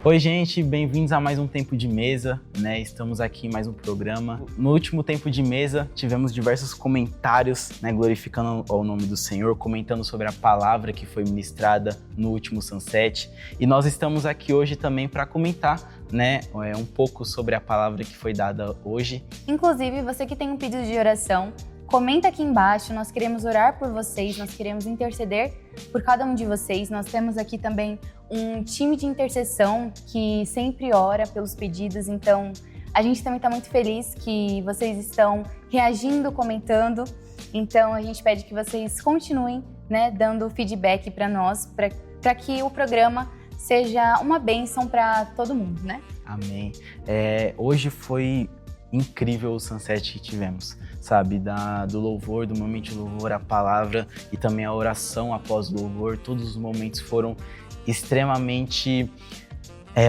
Oi, gente, bem-vindos a mais um Tempo de Mesa, né? Estamos aqui em mais um programa. No último Tempo de Mesa, tivemos diversos comentários, né, glorificando o nome do Senhor, comentando sobre a palavra que foi ministrada no último Sunset. E nós estamos aqui hoje também para comentar, né, um pouco sobre a palavra que foi dada hoje. Inclusive, você que tem um pedido de oração, comenta aqui embaixo, nós queremos orar por vocês, nós queremos interceder por cada um de vocês. Nós temos aqui também um time de intercessão que sempre ora pelos pedidos, então a gente também está muito feliz que vocês estão reagindo, comentando. Então a gente pede que vocês continuem, né, dando feedback para nós, para que o programa seja uma bênção para todo mundo, né? Amém. Hoje foi incrível o Sunset que tivemos, sabe? Do louvor, do momento de louvor, a palavra e também a oração após o louvor. Todos os momentos foram extremamente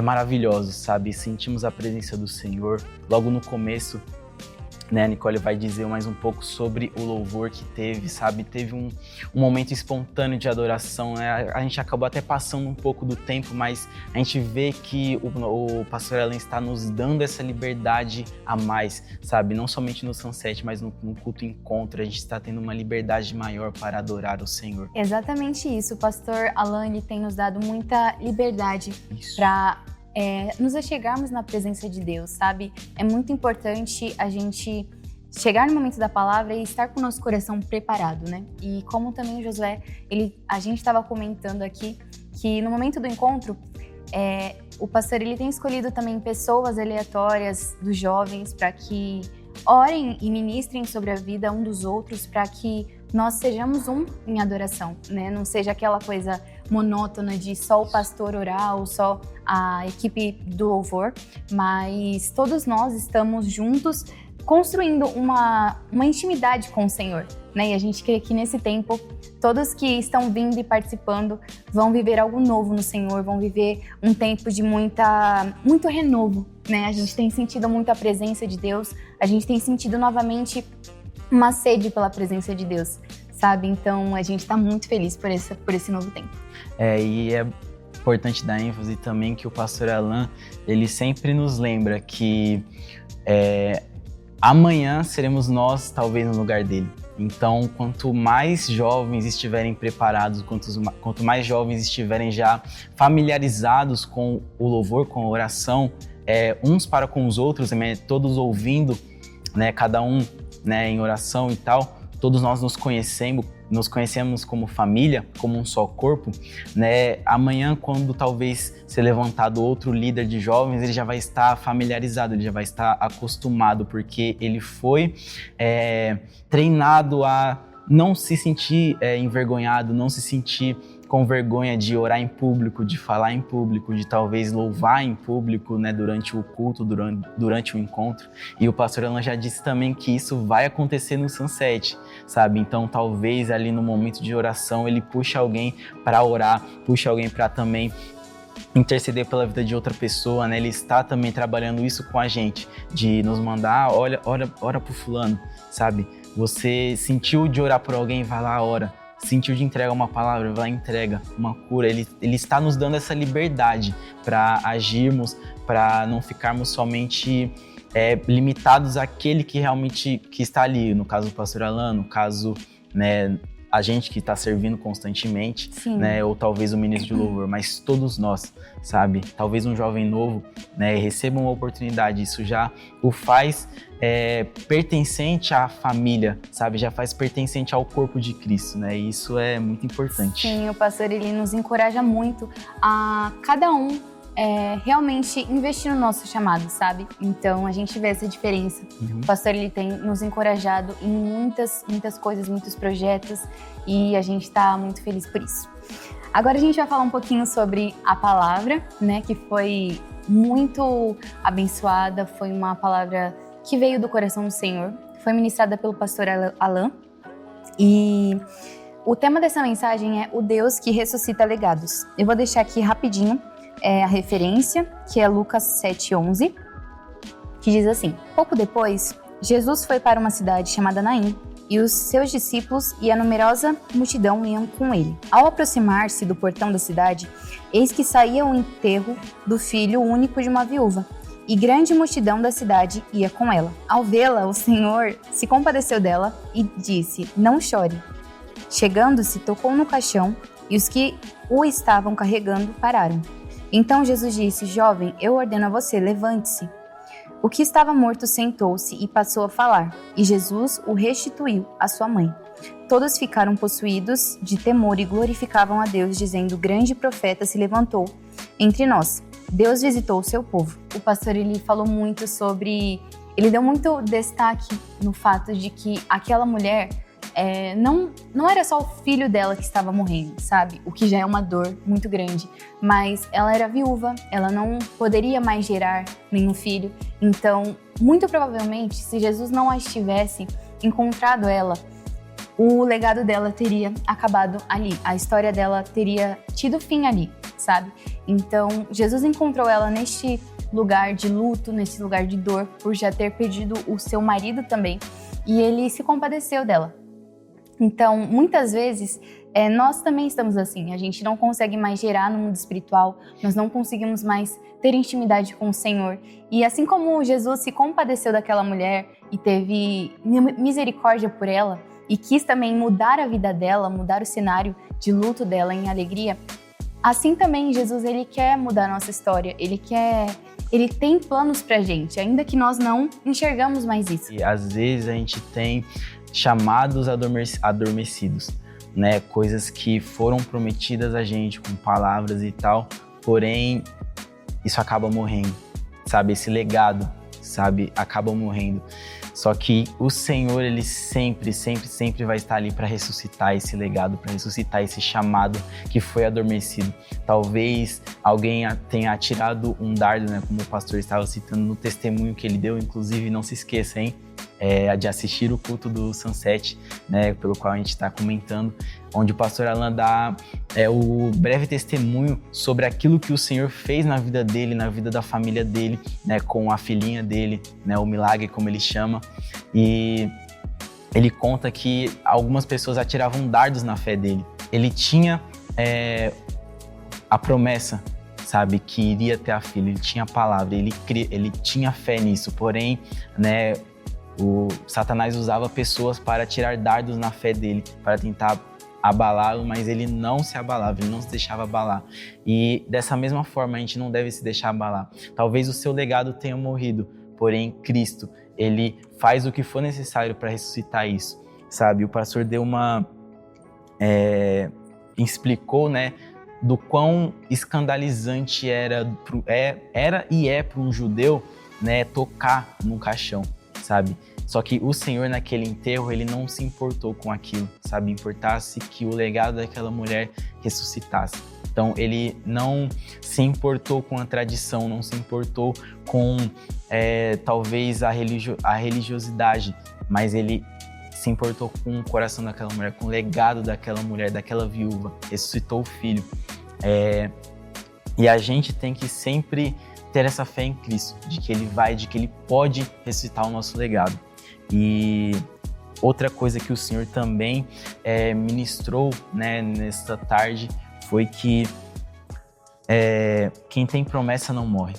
maravilhosos, sabe? Sentimos a presença do Senhor. Logo no começo, né, a Nicole vai dizer mais um pouco sobre o louvor que teve, sabe? Teve um momento espontâneo de adoração, né? A gente acabou até passando um pouco do tempo, mas a gente vê que o pastor Alan está nos dando essa liberdade a mais, sabe? Não somente no Sunset, mas no culto encontro, a gente está tendo uma liberdade maior para adorar o Senhor. Exatamente isso, o pastor Alan, ele tem nos dado muita liberdade para nos achegarmos na presença de Deus, sabe? É muito importante a gente chegar no momento da palavra e estar com o nosso coração preparado, né? E como também o Josué, a gente estava comentando aqui que no momento do encontro, o pastor ele tem escolhido também pessoas aleatórias dos jovens para que orem e ministrem sobre a vida um dos outros, para que nós sejamos um em adoração, né? Não seja aquela coisa monótona de só o pastor orar ou só a equipe do louvor, mas todos nós estamos juntos construindo uma intimidade com o Senhor, né? E a gente crê que nesse tempo, todos que estão vindo e participando vão viver algo novo no Senhor, vão viver um tempo de muito renovo, né? A gente tem sentido muita presença de Deus, a gente tem sentido novamente uma sede pela presença de Deus, sabe? Então a gente está muito feliz por esse novo tempo. E é importante dar ênfase também que o pastor Alan, ele sempre nos lembra que amanhã seremos nós talvez no lugar dele. Então, quanto mais jovens estiverem preparados, quanto mais jovens estiverem já familiarizados com o louvor, com a oração, uns para com os outros, todos ouvindo, né, cada um, né, em oração e tal, todos nós nos conhecemos como família, como um só corpo, né? Amanhã, quando talvez ser levantado outro líder de jovens, ele já vai estar familiarizado, ele já vai estar acostumado, porque ele foi treinado a não se sentir envergonhado, não se sentir com vergonha de orar em público, de falar em público, de talvez louvar em público, né, durante o culto, durante o encontro. E o pastor Alan já disse também que isso vai acontecer no Sunset, sabe? Então talvez ali no momento de oração ele puxe alguém para orar, puxe alguém para também interceder pela vida de outra pessoa, né? Ele está também trabalhando isso com a gente, de nos mandar, ora pro fulano, sabe? Você sentiu de orar por alguém, vai lá, ora. Sentiu de entregar uma palavra, vai lá, entrega uma cura. Ele está nos dando essa liberdade para agirmos, para não ficarmos somente limitados àquele que realmente que está ali. No caso do pastor Alan, no caso, né, a gente que está servindo constantemente, né, ou talvez o ministro de louvor, mas todos nós, sabe? Talvez um jovem novo, né, receba uma oportunidade, isso já o faz pertencente à família, sabe? Já faz pertencente ao corpo de Cristo, né? E isso é muito importante. Sim, o pastor, ele nos encoraja muito a cada um realmente investir no nosso chamado, sabe? Então a gente vê essa diferença. O pastor, ele tem nos encorajado em muitas coisas, muitos projetos, e a gente está muito feliz por isso. Agora a gente vai falar um pouquinho sobre a palavra, né? Que foi muito abençoada, foi uma palavra que veio do coração do Senhor, foi ministrada pelo pastor Alan, e o tema dessa mensagem é o Deus que ressuscita legados. Eu vou deixar aqui rapidinho a referência, que é Lucas 7:11, que diz assim: pouco depois, Jesus foi para uma cidade chamada Naim e os seus discípulos e a numerosa multidão iam com ele. Ao aproximar-se do portão da cidade, eis que saía o enterro do filho único de uma viúva, e grande multidão da cidade ia com ela. Ao vê-la, o Senhor se compadeceu dela e disse: "Não chore." Chegando-se, tocou no caixão, e os que o estavam carregando pararam. Então Jesus disse: "Jovem, eu ordeno a você, levante-se." O que estava morto sentou-se e passou a falar, e Jesus o restituiu à sua mãe. Todos ficaram possuídos de temor e glorificavam a Deus, dizendo: "Grande profeta se levantou entre nós. Deus visitou o seu povo." O pastor, ele falou muito sobre... Ele deu muito destaque no fato de que aquela mulher não era só o filho dela que estava morrendo, sabe? O que já é uma dor muito grande. Mas ela era viúva, ela não poderia mais gerar nenhum filho. Então, muito provavelmente, se Jesus não a tivesse encontrado ela, o legado dela teria acabado ali. A história dela teria tido fim ali, sabe? Então, Jesus encontrou ela neste lugar de luto, nesse lugar de dor, por já ter perdido o seu marido também. E ele se compadeceu dela. Então, muitas vezes, nós também estamos assim. A gente não consegue mais gerar no mundo espiritual, nós não conseguimos mais ter intimidade com o Senhor. E assim como Jesus se compadeceu daquela mulher e teve misericórdia por ela, e quis também mudar a vida dela, mudar o cenário de luto dela em alegria, assim também Jesus, ele quer mudar a nossa história, ele tem planos pra gente, ainda que nós não enxergamos mais isso. E às vezes a gente tem chamados adormecidos, né? Coisas que foram prometidas a gente com palavras e tal, porém isso acaba morrendo, sabe? Esse legado, sabe? Acaba morrendo. Só que o Senhor, ele sempre vai estar ali para ressuscitar esse legado, para ressuscitar esse chamado que foi adormecido. Talvez alguém tenha atirado um dardo, né? Como o pastor estava citando no testemunho que ele deu. Inclusive, não se esqueça, hein? De assistir o culto do Sunset, né, pelo qual a gente está comentando, onde o pastor Alan dá o breve testemunho sobre aquilo que o Senhor fez na vida dele, na vida da família dele, né, com a filhinha dele, né, o milagre, como ele chama. E ele conta que algumas pessoas atiravam dardos na fé dele. Ele tinha a promessa, sabe, que iria ter a filha, ele tinha a palavra, ele tinha fé nisso, porém, né, o Satanás usava pessoas para tirar dardos na fé dele, para tentar abalá-lo, mas ele não se abalava, ele não se deixava abalar. E dessa mesma forma, a gente não deve se deixar abalar. Talvez o seu legado tenha morrido, porém Cristo, ele faz o que for necessário para ressuscitar isso, sabe? O pastor deu explicou, né, do quão escandalizante era e é para um judeu, né, tocar num caixão, sabe? Só que o Senhor, naquele enterro, ele não se importou com aquilo, sabe? Importasse que o legado daquela mulher ressuscitasse. Então, ele não se importou com a tradição, não se importou com, talvez, a religiosidade, mas ele se importou com o coração daquela mulher, com o legado daquela mulher, daquela viúva. Ressuscitou o filho. E a gente tem que sempre ter essa fé em Cristo, de que ele pode ressuscitar o nosso legado. E outra coisa que o Senhor também ministrou, né, nesta tarde foi que quem tem promessa não morre,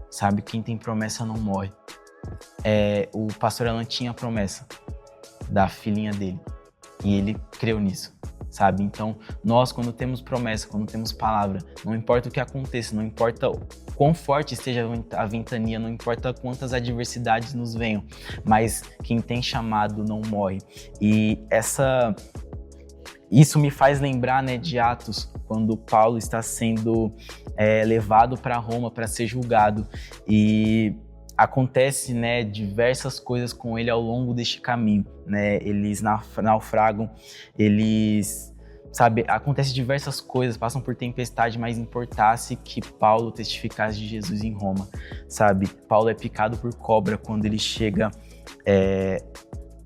sabe? Quem tem promessa não morre. O pastor Alan tinha a promessa da filhinha dele e ele creu nisso, sabe? Então, nós, quando temos promessa, quando temos palavra, não importa o que aconteça, não importa quão forte esteja a ventania, não importa quantas adversidades nos venham, mas quem tem chamado não morre. E isso me faz lembrar, né, de Atos, quando Paulo está sendo levado para Roma para ser julgado, e acontece, né, diversas coisas com ele ao longo deste caminho, né? Eles naufragam, acontece diversas coisas, passam por tempestade, mas importasse que Paulo testificasse de Jesus em Roma, sabe? Paulo é picado por cobra quando ele chega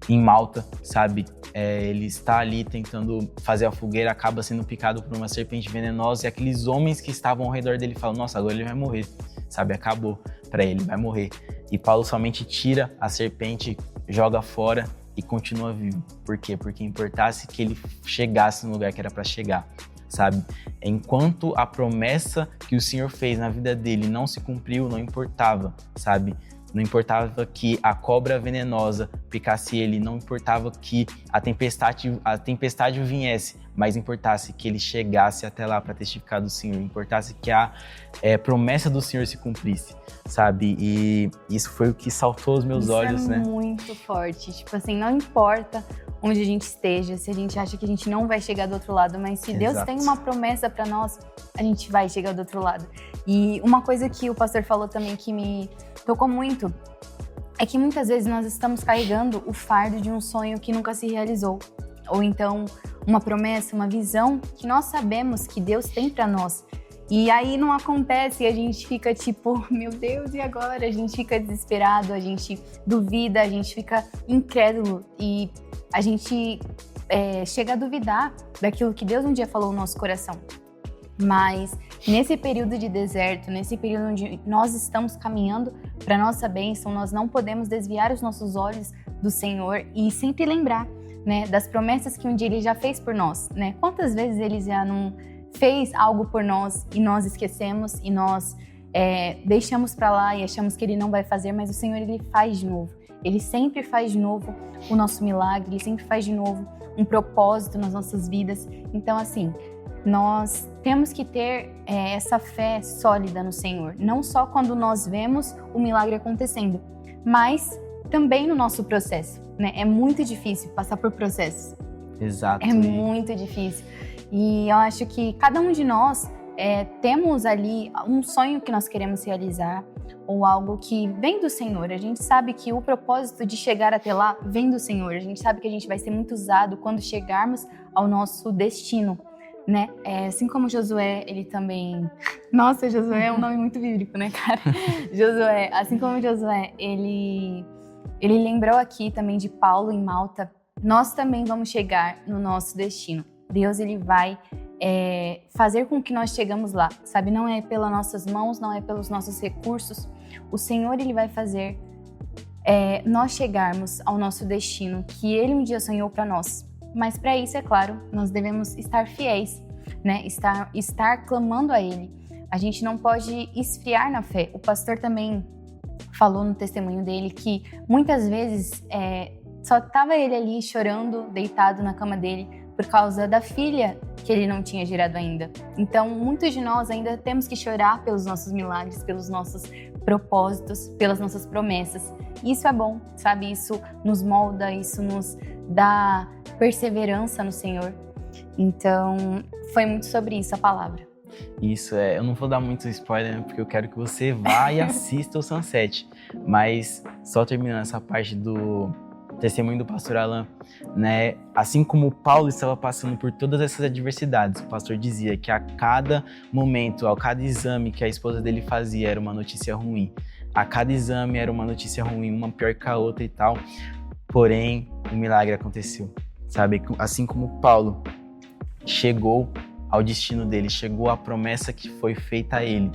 em Malta, sabe? Ele está ali tentando fazer a fogueira, acaba sendo picado por uma serpente venenosa, e aqueles homens que estavam ao redor dele falam: nossa, agora ele vai morrer, sabe? Acabou para ele, vai morrer. E Paulo somente tira a serpente, joga fora e continua vivo. Por quê? Porque importasse que ele chegasse no lugar que era para chegar, sabe? Enquanto a promessa que o Senhor fez na vida dele não se cumpriu, não importava, sabe? Não importava que a cobra venenosa picasse ele, não importava que a tempestade viesse, mas importasse que ele chegasse até lá para testificar do Senhor, importasse que a promessa do Senhor se cumprisse, sabe? E isso foi o que saltou aos meus olhos, né? Isso é muito forte. Tipo assim, não importa onde a gente esteja, se a gente acha que a gente não vai chegar do outro lado, mas se Deus tem uma promessa para nós, a gente vai chegar do outro lado. E uma coisa que o pastor falou também que me tocou muito é que muitas vezes nós estamos carregando o fardo de um sonho que nunca se realizou, ou então uma promessa, uma visão que nós sabemos que Deus tem para nós. E aí não acontece e a gente fica tipo, meu Deus, e agora? A gente fica desesperado, a gente duvida, a gente fica incrédulo e a gente chega a duvidar daquilo que Deus um dia falou no nosso coração. Mas nesse período de deserto, nesse período onde nós estamos caminhando para nossa bênção, nós não podemos desviar os nossos olhos do Senhor e sempre lembrar, né, das promessas que um dia Ele já fez por nós, né? Quantas vezes Ele já não fez algo por nós e nós esquecemos e nós deixamos para lá e achamos que Ele não vai fazer, mas o Senhor, Ele faz de novo. Ele sempre faz de novo o nosso milagre, Ele sempre faz de novo um propósito nas nossas vidas. Então, assim, nós temos que ter essa fé sólida no Senhor, não só quando nós vemos o milagre acontecendo, mas também no nosso processo, né? É muito difícil passar por processos. Exato. É muito difícil. E eu acho que cada um de nós temos ali um sonho que nós queremos realizar ou algo que vem do Senhor. A gente sabe que o propósito de chegar até lá vem do Senhor. A gente sabe que a gente vai ser muito usado quando chegarmos ao nosso destino, né? Assim como Josué, ele também... Nossa, Josué é um nome muito bíblico, né, cara? Josué, assim como Josué, ele lembrou aqui também de Paulo em Malta. Nós também vamos chegar no nosso destino. Deus, ele vai fazer com que nós chegamos lá, sabe? Não é pelas nossas mãos, não é pelos nossos recursos. O Senhor, ele vai fazer nós chegarmos ao nosso destino que Ele um dia sonhou para nós. Mas para isso, é claro, nós devemos estar fiéis, né? Estar clamando a Ele. A gente não pode esfriar na fé. O pastor também falou no testemunho dele que muitas vezes só estava ele ali chorando, deitado na cama dele, por causa da filha que ele não tinha gerado ainda. Então, muitos de nós ainda temos que chorar pelos nossos milagres, pelos nossos propósitos, pelas nossas promessas. E isso é bom, sabe? Isso nos molda, isso nos dá perseverança no Senhor. Então, foi muito sobre isso a palavra. Isso, eu não vou dar muito spoiler, né, porque eu quero que você vá e assista o Sunset. Mas, só terminando essa parte do testemunho do pastor Alan, né? Assim como Paulo estava passando por todas essas adversidades, o pastor dizia que a cada momento, a cada exame que a esposa dele fazia era uma notícia ruim. A cada exame era uma notícia ruim, uma pior que a outra e tal. Porém, o milagre aconteceu, sabe? Assim como Paulo chegou ao destino dele, chegou à promessa que foi feita a ele.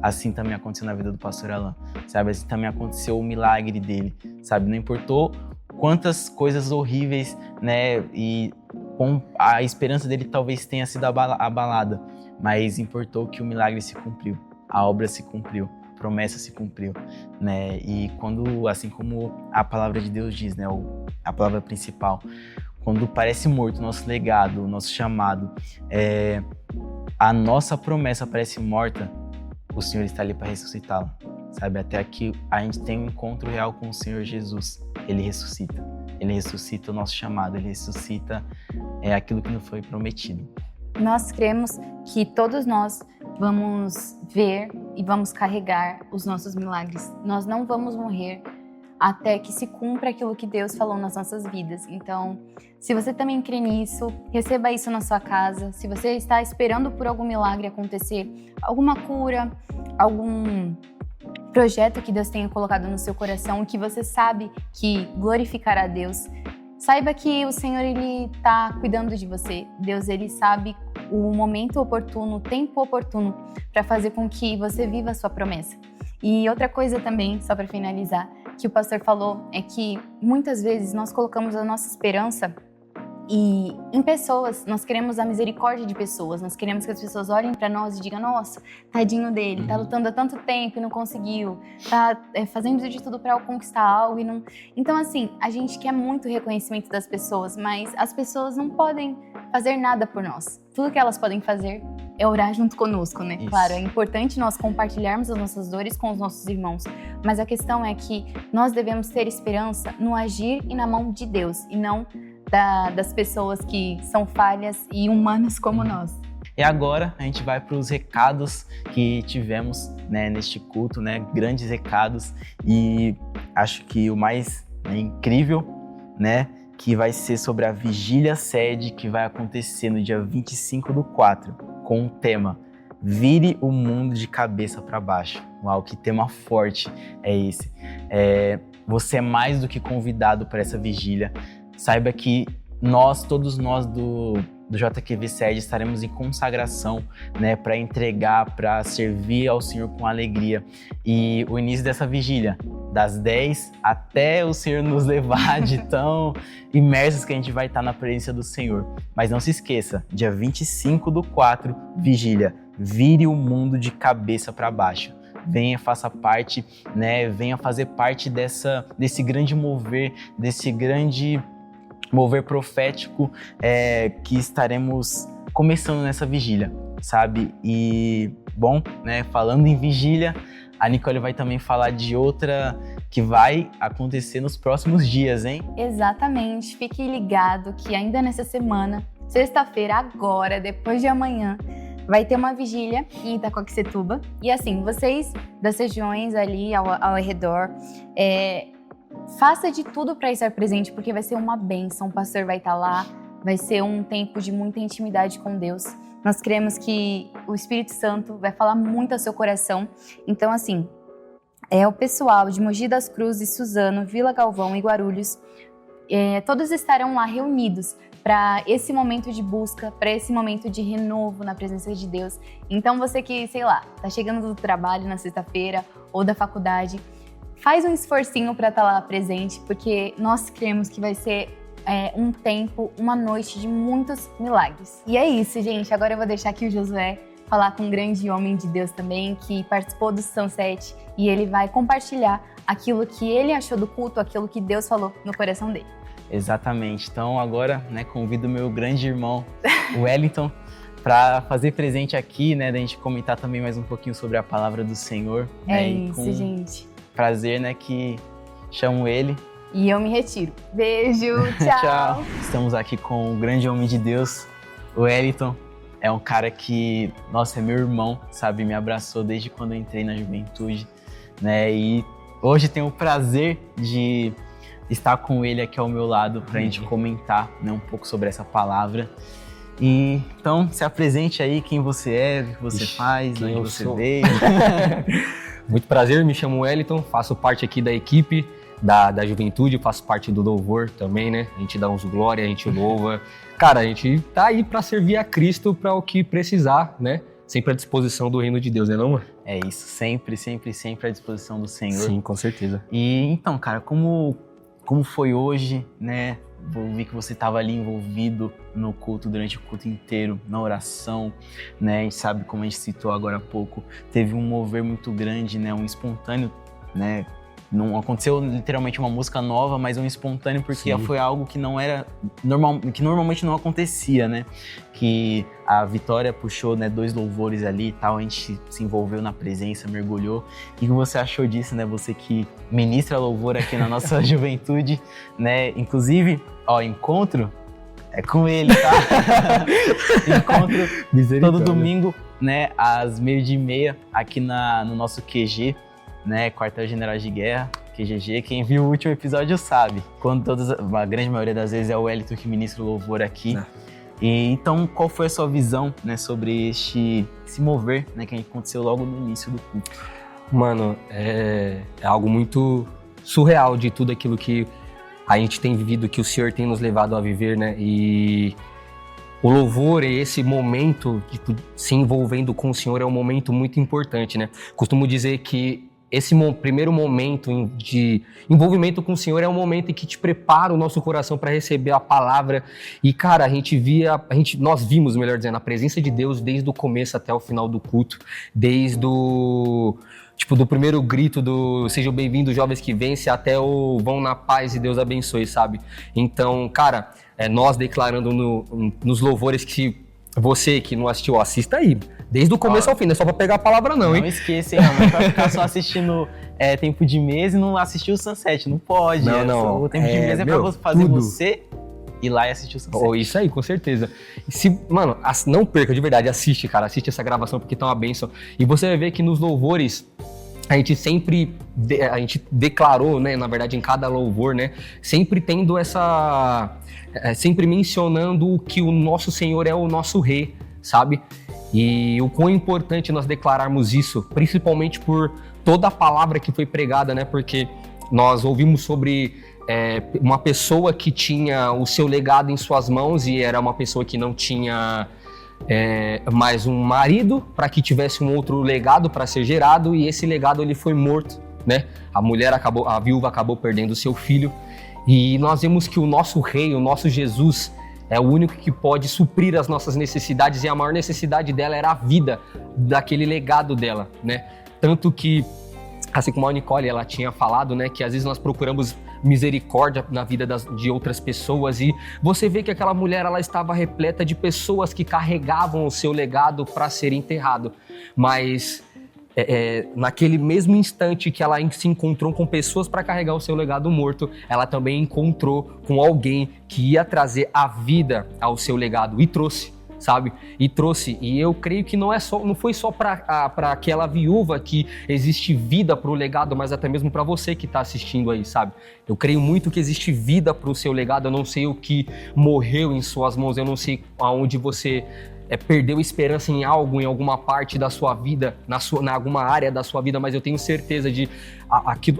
Assim também aconteceu na vida do pastor Alan, sabe? Assim também aconteceu o milagre dele, sabe? Não importou quantas coisas horríveis, né? E com a esperança dele talvez tenha sido abalada, mas importou que o milagre se cumpriu, a obra se cumpriu, a promessa se cumpriu, né? E quando, assim como a palavra de Deus diz, né? A palavra principal, quando parece morto o nosso legado, o nosso chamado, a nossa promessa parece morta, o Senhor está ali para ressuscitá-la, sabe? Até aqui a gente tem um encontro real com o Senhor Jesus. Ele ressuscita o nosso chamado, Ele ressuscita aquilo que nos foi prometido. Nós cremos que todos nós vamos ver e vamos carregar os nossos milagres. Nós não vamos morrer até que se cumpra aquilo que Deus falou nas nossas vidas. Então, se você também crê nisso, receba isso na sua casa. Se você está esperando por algum milagre acontecer, alguma cura, algum projeto que Deus tenha colocado no seu coração, que você sabe que glorificará a Deus, saiba que o Senhor, Ele está cuidando de você. Deus, Ele sabe o momento oportuno, o tempo oportuno para fazer com que você viva a sua promessa. E outra coisa também, só para finalizar, que o pastor falou é que muitas vezes nós colocamos a nossa esperança em pessoas. Nós queremos a misericórdia de pessoas, nós queremos que as pessoas olhem para nós e digam: nossa, tadinho dele, tá lutando há tanto tempo e não conseguiu, tá fazendo de tudo para conquistar algo e não... Então, assim, a gente quer muito o reconhecimento das pessoas, mas as pessoas não podem fazer nada por nós. Tudo que elas podem fazer é orar junto conosco, né? Isso. Claro, é importante nós compartilharmos as nossas dores com os nossos irmãos, mas a questão é que nós devemos ter esperança no agir e na mão de Deus, e não das pessoas que são falhas e humanas como nós. E agora a gente vai para os recados que tivemos, né, neste culto, né, grandes recados, e acho que o mais incrível, né, que vai ser sobre a Vigília Sede, que vai acontecer no dia 25/4, com o tema Vire o Mundo de Cabeça para Baixo. Uau, que tema forte é esse. Você é mais do que convidado para essa vigília. Saiba que todos nós do JQV Sede estaremos em consagração, né, para entregar, para servir ao Senhor com alegria. E o início dessa vigília, das 10 até o Senhor nos levar de tão imersos que a gente vai estar na presença do Senhor. Mas não se esqueça, dia 25/4, vigília, vire o mundo de cabeça para baixo. Venha, faça parte, né, venha fazer parte desse grande mover, desse grande mover profético que estaremos começando nessa vigília, sabe? E, bom, né, falando em vigília, a Nicole vai também falar de outra que vai acontecer nos próximos dias, hein? Exatamente, fique ligado que ainda nessa semana, sexta-feira, agora, depois de amanhã, vai ter uma vigília em Itacoaquecetuba. E assim, vocês das regiões ali ao redor, faça de tudo para estar presente, porque vai ser uma bênção. O pastor vai estar lá, vai ser um tempo de muita intimidade com Deus. Nós cremos que o Espírito Santo vai falar muito ao seu coração. Então, assim, o pessoal de Mogi das Cruzes, Suzano, Vila Galvão e Guarulhos, todos estarão lá reunidos para esse momento de busca, para esse momento de renovo na presença de Deus. Então, você que, sei lá, tá chegando do trabalho na sexta-feira ou da faculdade, faz um esforcinho para estar lá presente, porque nós cremos que vai ser um tempo, uma noite de muitos milagres. E é isso, gente. Agora eu vou deixar aqui o Josué falar com um grande homem de Deus também, que participou do Sunset, e ele vai compartilhar aquilo que ele achou do culto, aquilo que Deus falou no coração dele. Exatamente. Então agora, né, convido o meu grande irmão, o Wellington, para fazer presente aqui, né, da gente comentar também mais um pouquinho sobre a palavra do Senhor. É isso, gente. Prazer, né, que chamo ele. E eu me retiro. Beijo, tchau. Tchau. Estamos aqui com o grande homem de Deus, o Wellington. É um cara que, nossa, é meu irmão, sabe? Me abraçou desde quando eu entrei na juventude, né? E hoje tenho o prazer de estar com ele aqui ao meu lado pra gente comentar, né, um pouco sobre essa palavra. E então, se apresente aí quem você é, o que você faz, de onde você veio. Muito prazer, me chamo Wellington, faço parte aqui da equipe da juventude, faço parte do louvor também, né? A gente dá uns glória, a gente louva. Cara, a gente tá aí pra servir a Cristo para o que precisar, né? Sempre à disposição do reino de Deus, né, não, mano? É isso, sempre, sempre, sempre à disposição do Senhor. Sim, com certeza. E então, cara, como foi hoje, né? Eu vi que você estava ali envolvido no culto, durante o culto inteiro, na oração, né? A gente sabe, como a gente citou agora há pouco, teve um mover muito grande, né? Um espontâneo, né? Não aconteceu literalmente uma música nova, mas um espontâneo, porque foi algo que não era que normalmente não acontecia, né? Que a Vitória puxou, né, 2 louvores ali e tal, a gente se envolveu na presença, mergulhou. E o que você achou disso, né? Você que ministra louvor aqui na nossa juventude, né? Inclusive, encontro é com ele, tá? Encontro todo domingo, né, às 12:30 aqui no nosso QG. Né, Quartel General de Guerra, QGG. Quem viu o último episódio sabe. A grande maioria das vezes é o Wellington que ministra o louvor aqui. E então, qual foi a sua visão, né, sobre esse mover, né, que aconteceu logo no início do culto? Mano, é algo muito surreal de tudo aquilo que a gente tem vivido, que o Senhor tem nos levado a viver, né? E o louvor e esse momento, tipo, se envolvendo com o Senhor é um momento muito importante, né? Costumo dizer que esse primeiro momento de envolvimento com o Senhor é um momento em que te prepara o nosso coração para receber a palavra. E, cara, nós vimos, melhor dizendo, a presença de Deus desde o começo até o final do culto, desde do primeiro grito do sejam bem-vindos jovens que vencem até o vão na paz e Deus abençoe, sabe? Então, cara, nós declarando nos louvores que você que não assistiu, assista aí. Desde o começo ao fim, não é só pra pegar a palavra não, hein? Não esqueça, hein? Não é pra ficar só assistindo Tempo de Mesa e não assistir o Sunset. Não pode. Não. O Tempo de Mesa é pra fazer tudo. Você ir lá e assistir o Sunset. Isso aí, com certeza. Mano, não perca, de verdade, assiste, cara. Assiste essa gravação porque tá uma bênção. E você vai ver que nos louvores, a gente sempre declarou, né, na verdade, em cada louvor, né, sempre tendo sempre mencionando que o nosso Senhor é o nosso Rei, sabe? E o quão importante nós declararmos isso, principalmente por toda a palavra que foi pregada, né? Porque nós ouvimos sobre uma pessoa que tinha o seu legado em suas mãos e era uma pessoa que não tinha mais um marido para que tivesse um outro legado para ser gerado, e esse legado ele foi morto, né? A viúva acabou perdendo o seu filho, e nós vemos que o nosso Rei, o nosso Jesus, é o único que pode suprir as nossas necessidades, e a maior necessidade dela era a vida daquele legado dela, né? Tanto que, assim como a Nicole, ela tinha falado, né, que às vezes nós procuramos misericórdia na vida de outras pessoas, e você vê que aquela mulher, ela estava repleta de pessoas que carregavam o seu legado para ser enterrado, mas naquele mesmo instante que ela se encontrou com pessoas para carregar o seu legado morto, ela também encontrou com alguém que ia trazer a vida ao seu legado, e trouxe, sabe? E eu creio que não foi só para aquela viúva que existe vida para o legado, mas até mesmo para você que está assistindo aí, sabe? Eu creio muito que existe vida para o seu legado. Eu não sei o que morreu em suas mãos, eu não sei aonde você perdeu esperança em algo, em alguma parte da sua vida, na alguma área da sua vida, mas eu tenho certeza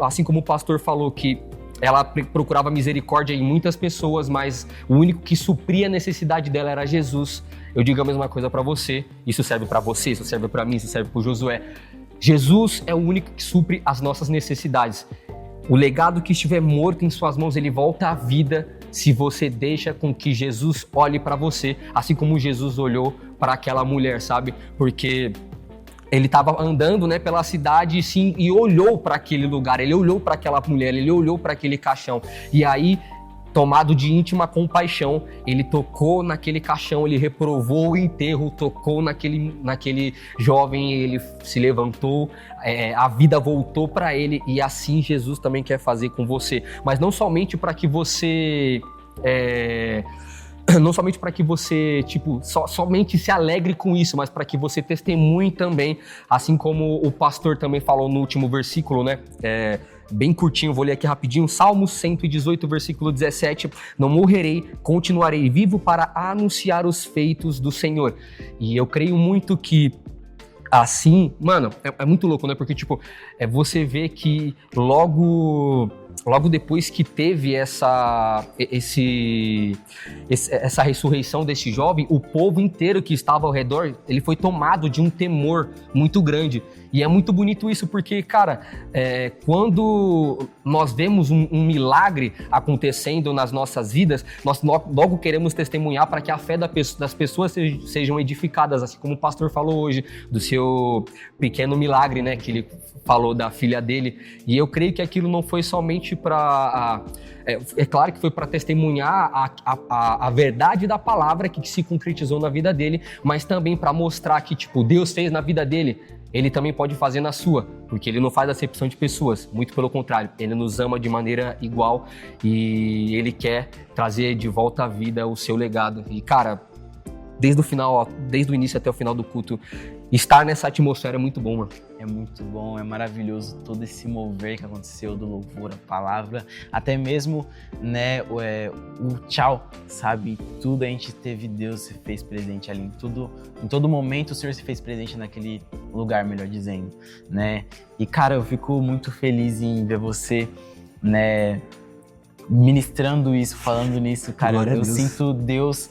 assim como o pastor falou, que ela procurava misericórdia em muitas pessoas, mas o único que supria a necessidade dela era Jesus. Eu digo a mesma coisa para você, isso serve para você, isso serve para mim, isso serve para o Josué. Jesus é o único que supre as nossas necessidades. O legado que estiver morto em suas mãos, ele volta à vida se você deixa com que Jesus olhe para você, assim como Jesus olhou para aquela mulher, sabe? Porque ele estava andando, né, pela cidade, sim, e olhou para aquele lugar, ele olhou para aquela mulher, ele olhou para aquele caixão. E aí, tomado de íntima compaixão, ele tocou naquele caixão, ele reprovou o enterro, tocou naquele jovem, ele se levantou, a vida voltou para ele, e assim Jesus também quer fazer com você. Mas não somente para que você... não somente para que você, somente se alegre com isso, mas para que você testemunhe também, assim como o pastor também falou no último versículo, né? Bem curtinho, vou ler aqui rapidinho, Salmos 118, versículo 17, não morrerei, continuarei vivo para anunciar os feitos do Senhor. E eu creio muito que assim, mano, é muito louco, né? Porque, você vê que logo depois que teve essa ressurreição desse jovem, o povo inteiro que estava ao redor, ele foi tomado de um temor muito grande. E é muito bonito isso, porque, cara, quando nós vemos um milagre acontecendo nas nossas vidas, nós logo queremos testemunhar para que a fé das pessoas sejam edificadas, assim como o pastor falou hoje, do seu pequeno milagre, né, que ele falou da filha dele. E eu creio que aquilo não foi somente para... É claro que foi para testemunhar a verdade da palavra que se concretizou na vida dele, mas também para mostrar que, Deus fez na vida dele, ele também pode fazer na sua, porque ele não faz acepção de pessoas, muito pelo contrário, ele nos ama de maneira igual e ele quer trazer de volta à vida o seu legado. E, cara, desde o início até o final do culto, estar nessa atmosfera é muito bom, mano. É muito bom, é maravilhoso todo esse mover que aconteceu do louvor, a palavra, até mesmo, né, o tchau, sabe? Tudo a gente teve, Deus se fez presente ali, em todo momento o Senhor se fez presente naquele lugar, melhor dizendo, né? E, cara, eu fico muito feliz em ver você, né, ministrando isso, falando nisso, cara. Glória a Eu Deus. sinto Deus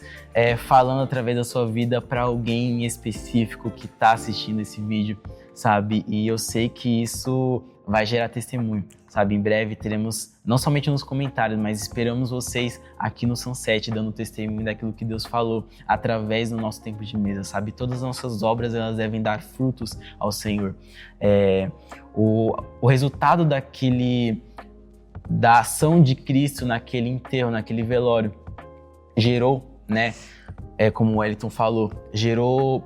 falando através da sua vida para alguém em específico que tá assistindo esse vídeo, sabe? E eu sei que isso vai gerar testemunho, sabe? Em breve teremos, não somente nos comentários, mas esperamos vocês aqui no Sunset dando testemunho daquilo que Deus falou através do nosso tempo de mesa, sabe? Todas as nossas obras, elas devem dar frutos ao Senhor. O resultado da ação de Cristo naquele enterro, naquele velório, gerou, né? Como o Wellington falou, gerou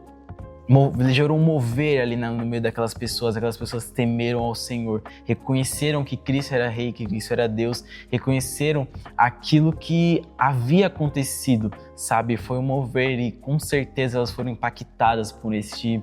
um mover ali no meio daquelas pessoas. Aquelas pessoas temeram ao Senhor, reconheceram que Cristo era Rei, que Cristo era Deus, reconheceram aquilo que havia acontecido, sabe? Foi um mover e com certeza elas foram impactadas por este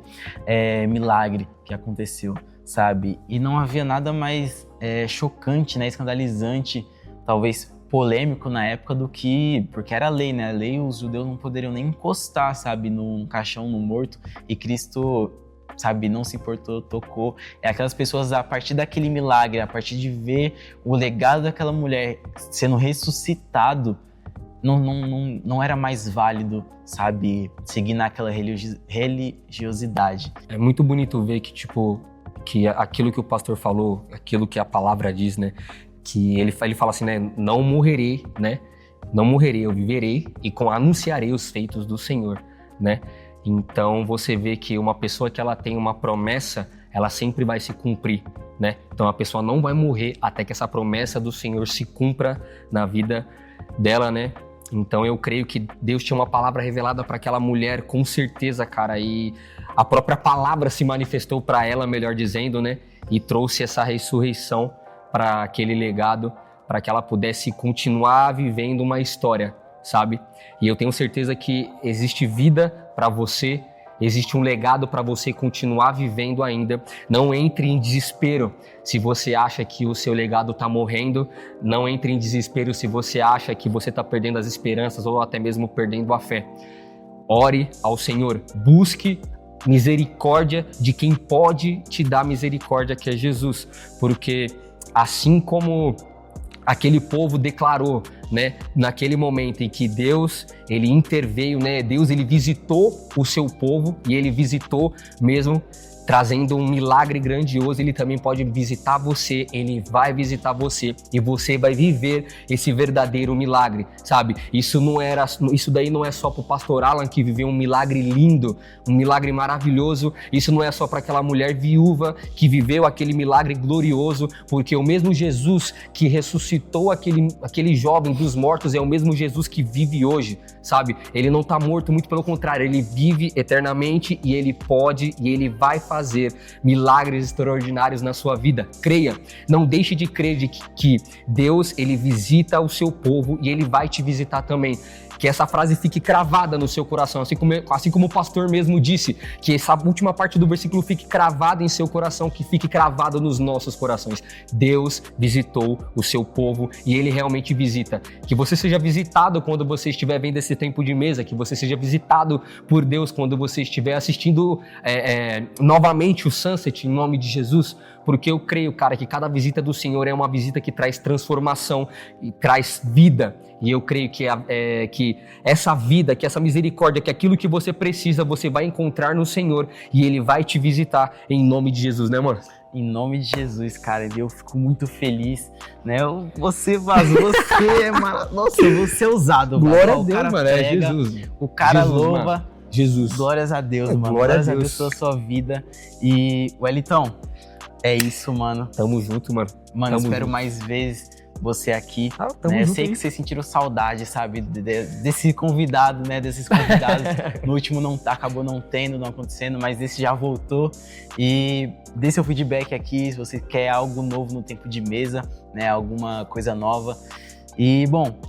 milagre que aconteceu, sabe? E não havia nada mais chocante, né? Escandalizante, talvez polêmico na época do que... Porque era lei, né? A lei, os judeus não poderiam nem encostar, sabe? Num caixão, no morto. E Cristo, sabe? Não se importou, tocou. Aquelas pessoas, a partir daquele milagre, a partir de ver o legado daquela mulher sendo ressuscitado, não era mais válido, sabe? Seguir naquela religiosidade. É muito bonito ver que, tipo, que aquilo que o pastor falou, aquilo que a palavra diz, né? Que ele fala assim, né? Não morrerei, né? Não morrerei, eu viverei e anunciarei os feitos do Senhor, né? Então você vê que uma pessoa que ela tem uma promessa, ela sempre vai se cumprir, né? Então a pessoa não vai morrer até que essa promessa do Senhor se cumpra na vida dela, né? Então eu creio que Deus tinha uma palavra revelada para aquela mulher, com certeza, cara, e a própria palavra se manifestou para ela, melhor dizendo, né? E trouxe essa ressurreição para aquele legado, para que ela pudesse continuar vivendo uma história, sabe? E eu tenho certeza que existe vida para você, existe um legado para você continuar vivendo ainda. Não entre em desespero se você acha que o seu legado está morrendo. Não entre em desespero se você acha que você está perdendo as esperanças ou até mesmo perdendo a fé. Ore ao Senhor, busque misericórdia de quem pode te dar misericórdia, que é Jesus, porque assim como aquele povo declarou, né, naquele momento em que Deus, ele interveio, né, Deus, ele visitou o seu povo e ele visitou mesmo trazendo um milagre grandioso. Ele também pode visitar você, ele vai visitar você e você vai viver esse verdadeiro milagre, sabe? Isso daí não é só pro pastor Alan, que viveu um milagre lindo, um milagre maravilhoso. Isso não é só para aquela mulher viúva que viveu aquele milagre glorioso, porque o mesmo Jesus que ressuscitou aquele jovem dos mortos é o mesmo Jesus que vive hoje, sabe? Ele não tá morto, muito pelo contrário, ele vive eternamente e ele pode e ele vai fazer milagres extraordinários na sua vida. Creia, não deixe de crer que Deus, ele visita o seu povo e ele vai te visitar também. Que essa frase fique cravada no seu coração, assim como o pastor mesmo disse, que essa última parte do versículo fique cravada em seu coração, que fique cravado nos nossos corações. Deus visitou o seu povo e ele realmente visita. Que você seja visitado quando você estiver vendo esse tempo de mesa, que você seja visitado por Deus quando você estiver assistindo novamente o Sunset, em nome de Jesus, porque eu creio, cara, que cada visita do Senhor é uma visita que traz transformação e traz vida. E eu creio que essa vida, que essa misericórdia, que aquilo que você precisa, você vai encontrar no Senhor e Ele vai te visitar em nome de Jesus, né, mano? Em nome de Jesus, cara, eu fico muito feliz, né? Você vazou, mano. Nossa, você é ousado, mano. Glória a Deus, mano, é Jesus. O cara Jesus, louva. Mano. Jesus. Glórias a Deus, mano. Glórias a Deus pela sua vida. E, Wellington, é isso, mano. Tamo junto, mano. Mano, espero mais vezes você aqui, né? Sei que vocês sentiram saudade, sabe, desse convidado, né, desses convidados. No último acabou não acontecendo, mas esse já voltou. E dê seu feedback aqui, se você quer algo novo no tempo de mesa, né, alguma coisa nova. E, bom,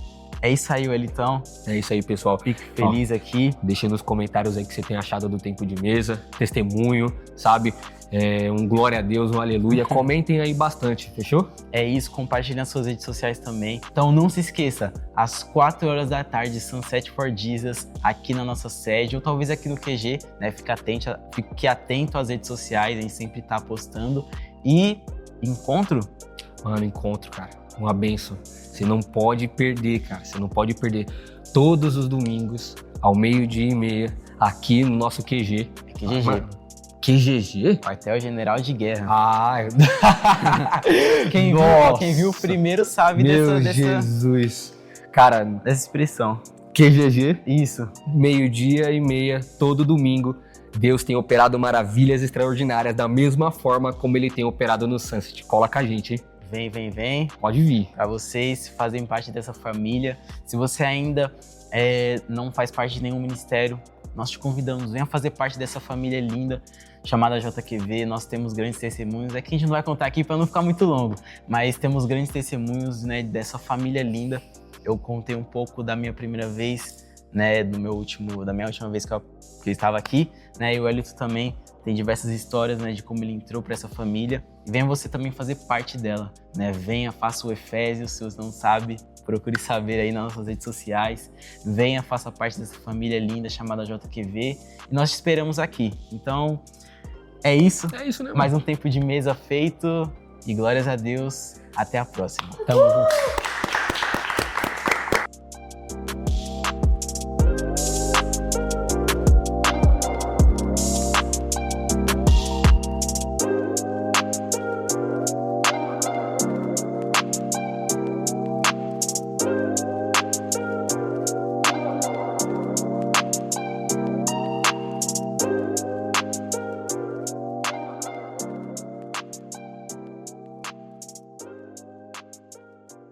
é isso aí, Wellington. É isso aí, pessoal. Fique feliz aqui. Deixe nos comentários aí o que você tem achado do tempo de mesa, testemunho, sabe? Um glória a Deus, um aleluia. Comentem aí bastante, fechou? É isso, compartilhe nas suas redes sociais também. Então não se esqueça, às 4 horas da tarde, Sunset for Jesus, aqui na nossa sede, ou talvez aqui no QG, né? Fique atento às redes sociais, a gente sempre tá postando. E encontro? Mano, encontro, cara. uma bênção. Você não pode perder, cara. Você não pode perder. Todos os domingos, ao 12:30, aqui no nosso QG. QGG. Mano, QGG? Quartel-General de Guerra. Ah, Quem viu o primeiro sabe meu dessa Jesus. Cara, dessa expressão. QGG, Isso. 12:30, todo domingo. Deus tem operado maravilhas extraordinárias da mesma forma como ele tem operado no Sunset. Cola com a gente, hein? Vem. Pode vir. Para vocês fazerem parte dessa família. Se você ainda não faz parte de nenhum ministério, nós te convidamos, venha fazer parte dessa família linda chamada JQV. Nós temos grandes testemunhos. É que a gente não vai contar aqui para não ficar muito longo, mas temos grandes testemunhos, né, dessa família linda. Eu contei um pouco da minha primeira vez, né, da minha última vez que eu estava aqui, né, e o Elito também tem diversas histórias, né, de como ele entrou para essa família. E venha você também fazer parte dela, né? Venha, faça o Efésios, se você não sabe, procure saber aí nas nossas redes sociais. Venha, faça parte dessa família linda chamada JQV e nós te esperamos aqui. Então, é isso. É isso, né? Mais um tempo de mesa feito e glórias a Deus. Até a próxima. Tamo junto.